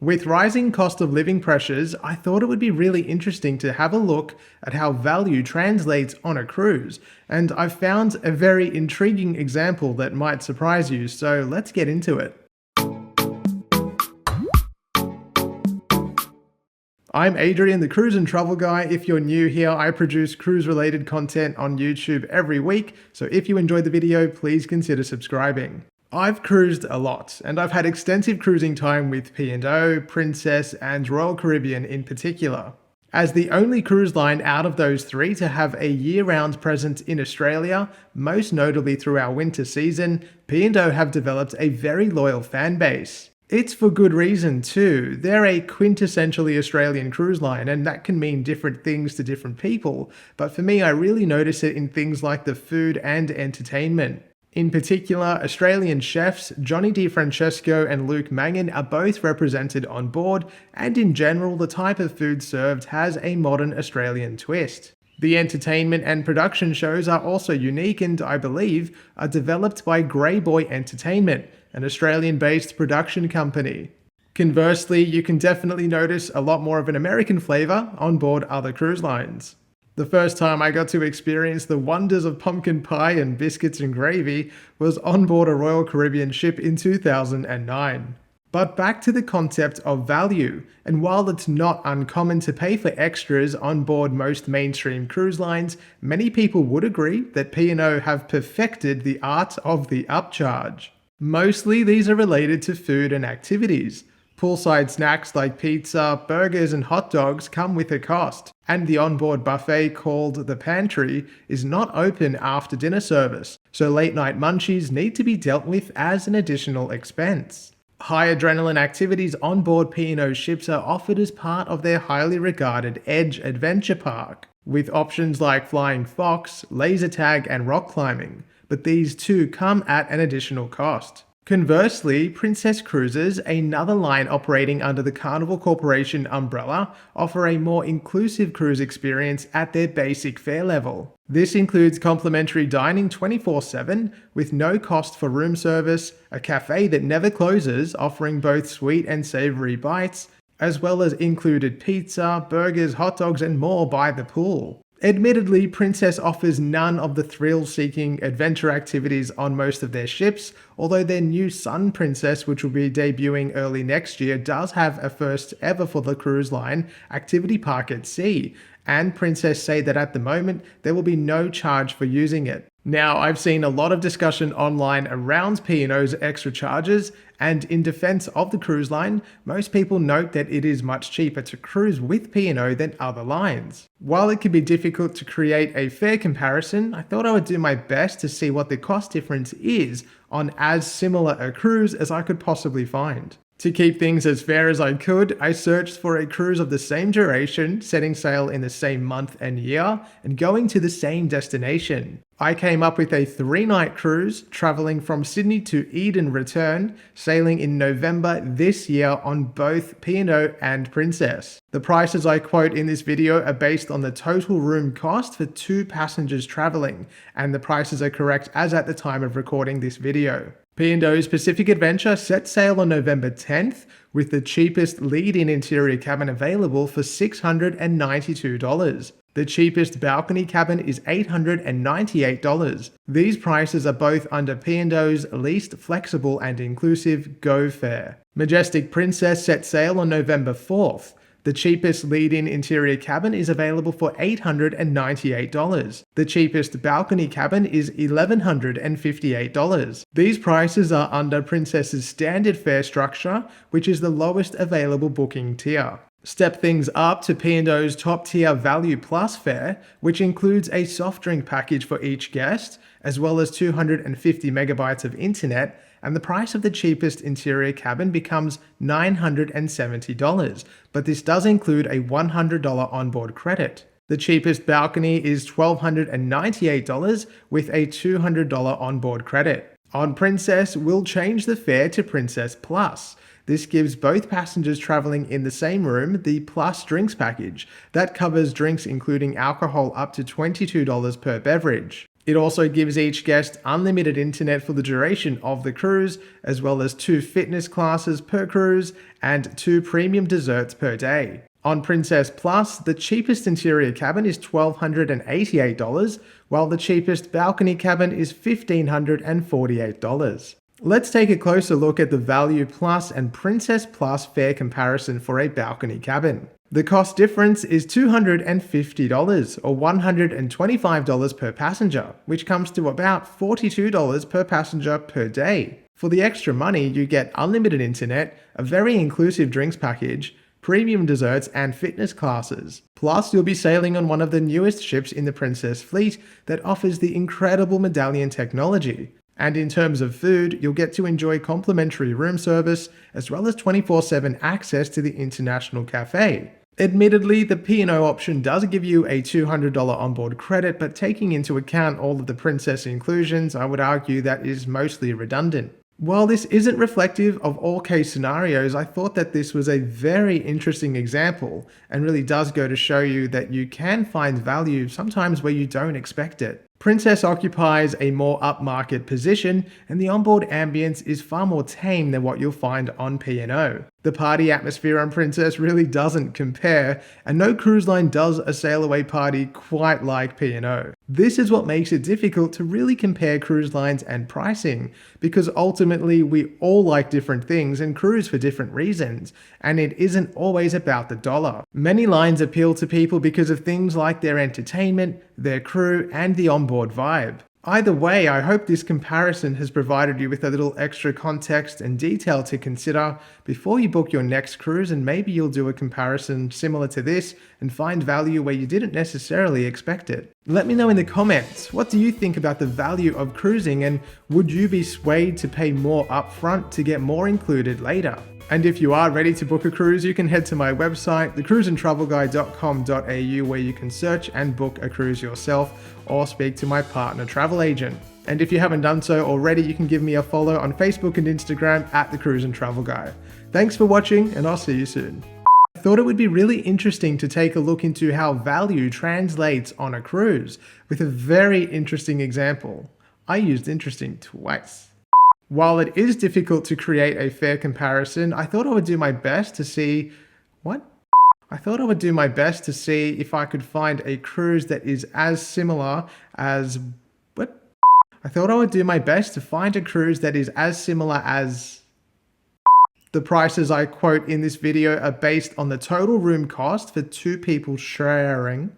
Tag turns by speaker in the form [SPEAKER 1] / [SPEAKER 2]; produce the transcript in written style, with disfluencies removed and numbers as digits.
[SPEAKER 1] With rising cost of living pressures, I thought it would be really interesting to have a look at how value translates on a cruise, and I've found a very intriguing example that might surprise you, so let's get into it. I'm Adrian, the Cruise and Travel Guy. If you're new here, I produce cruise-related content on YouTube every week, so if you enjoyed the video, please consider subscribing. I've cruised a lot, and I've had extensive cruising time with P&O, Princess, and Royal Caribbean in particular. As the only cruise line out of those three to have a year-round presence in Australia, most notably through our winter season, P&O have developed a very loyal fan base. It's for good reason too. They're a quintessentially Australian cruise line, and that can mean different things to different people, but for me I really notice it in things like the food and entertainment. In particular, Australian chefs Johnny DeFrancesco and Luke Mangan are both represented on board, and in general the type of food served has a modern Australian twist. The entertainment and production shows are also unique and, I believe, are developed by Grey Boy Entertainment, an Australian-based production company. Conversely, you can definitely notice a lot more of an American flavour on board other cruise lines. The first time I got to experience the wonders of pumpkin pie and biscuits and gravy was on board a Royal Caribbean ship in 2009. But back to the concept of value, and while it's not uncommon to pay for extras on board most mainstream cruise lines, many people would agree that P&O have perfected the art of the upcharge. Mostly these are related to food and activities. Poolside snacks like pizza, burgers and hot dogs come with a cost, and the onboard buffet called the pantry is not open after dinner service, so late night munchies need to be dealt with as an additional expense. High adrenaline activities on board P&O ships are offered as part of their highly regarded Edge Adventure Park, with options like flying fox, laser tag and rock climbing, but these too come at an additional cost. Conversely, Princess Cruises, another line operating under the Carnival Corporation umbrella, offer a more inclusive cruise experience at their basic fare level. This includes complimentary dining 24/7 with no cost for room service, a cafe that never closes offering both sweet and savory bites, as well as included pizza, burgers, hot dogs and more by the pool. Admittedly, Princess offers none of the thrill-seeking adventure activities on most of their ships, although their new Sun Princess, which will be debuting early next year, does have a first ever for the cruise line activity park at sea, and Princess say that at the moment there will be no charge for using it. Now, I've seen a lot of discussion online around P&O's extra charges, and in defense of the cruise line, most people note that it is much cheaper to cruise with P&O than other lines. While it can be difficult to create a fair comparison, I thought I would do my best to see what the cost difference is on as similar a cruise as I could possibly find. To keep things as fair as I could, I searched for a cruise of the same duration, setting sail in the same month and year, and going to the same destination. I came up with a 3-night cruise, travelling from Sydney to Eden return, sailing in November this year on both P&O and Princess. The prices I quote in this video are based on the total room cost for 2 passengers travelling, and the prices are correct as at the time of recording this video. P&O's Pacific Adventure set sail on November 10th, with the cheapest lead-in interior cabin available for $692. The cheapest balcony cabin is $898. These prices are both under P&O's least flexible and inclusive Go fare. Majestic Princess set sail on November 4th. The cheapest lead-in interior cabin is available for $898. The cheapest balcony cabin is $1,158. These prices are under Princess's standard fare structure, which is the lowest available booking tier. Step things up to P&O's top tier Value Plus fare, which includes a soft drink package for each guest, as well as 250 megabytes of internet, and the price of the cheapest interior cabin becomes $970, but this does include a $100 onboard credit. The cheapest balcony is $1,298 with a $200 onboard credit. On Princess, we'll change the fare to Princess Plus. This gives both passengers traveling in the same room the Plus Drinks package. That covers drinks including alcohol up to $22 per beverage. It also gives each guest unlimited internet for the duration of the cruise, as well as 2 fitness classes per cruise and 2 premium desserts per day. On Princess Plus, the cheapest interior cabin is $1,288, while the cheapest balcony cabin is $1,548. Let's take a closer look at the Value Plus and Princess Plus fare comparison for a balcony cabin. The cost difference is $250 or $125 per passenger, which comes to about $42 per passenger per day. For the extra money, you get unlimited internet, a very inclusive drinks package, premium desserts, and fitness classes. Plus, you'll be sailing on one of the newest ships in the Princess fleet that offers the incredible medallion technology. And in terms of food, you'll get to enjoy complimentary room service, as well as 24/7 access to the International Cafe. Admittedly, the P&O option does give you a $200 onboard credit, but taking into account all of the Princess inclusions, I would argue that is mostly redundant. While this isn't reflective of all case scenarios, I thought that this was a very interesting example and really does go to show you that you can find value sometimes where you don't expect it. Princess occupies a more upmarket position, and the onboard ambience is far more tame than what you'll find on P&O. The party atmosphere on Princess really doesn't compare, and no cruise line does a sail away party quite like P&O. This is what makes it difficult to really compare cruise lines and pricing, because ultimately we all like different things and cruise for different reasons, and it isn't always about the dollar. Many lines appeal to people because of things like their entertainment, their crew, and the onboard vibe. Either way, I hope this comparison has provided you with a little extra context and detail to consider before you book your next cruise, and maybe you'll do a comparison similar to this and find value where you didn't necessarily expect it. Let me know in the comments, what do you think about the value of cruising, and would you be swayed to pay more upfront to get more included later? And if you are ready to book a cruise, you can head to my website, thecruiseandtravelguide.com.au, where you can search and book a cruise yourself or speak to my partner travel agent. And if you haven't done so already, you can give me a follow on Facebook and Instagram at The Cruise and Travel Guy. Thanks for watching, and I'll see you soon. I thought it would be really interesting to take a look into how value translates on a cruise with a very interesting example. I used interesting twice. While it is difficult to create a fair comparison, I thought I would do my best to see if I could find a cruise that is as similar as the prices I quote in this video are based on the total room cost for 2 people sharing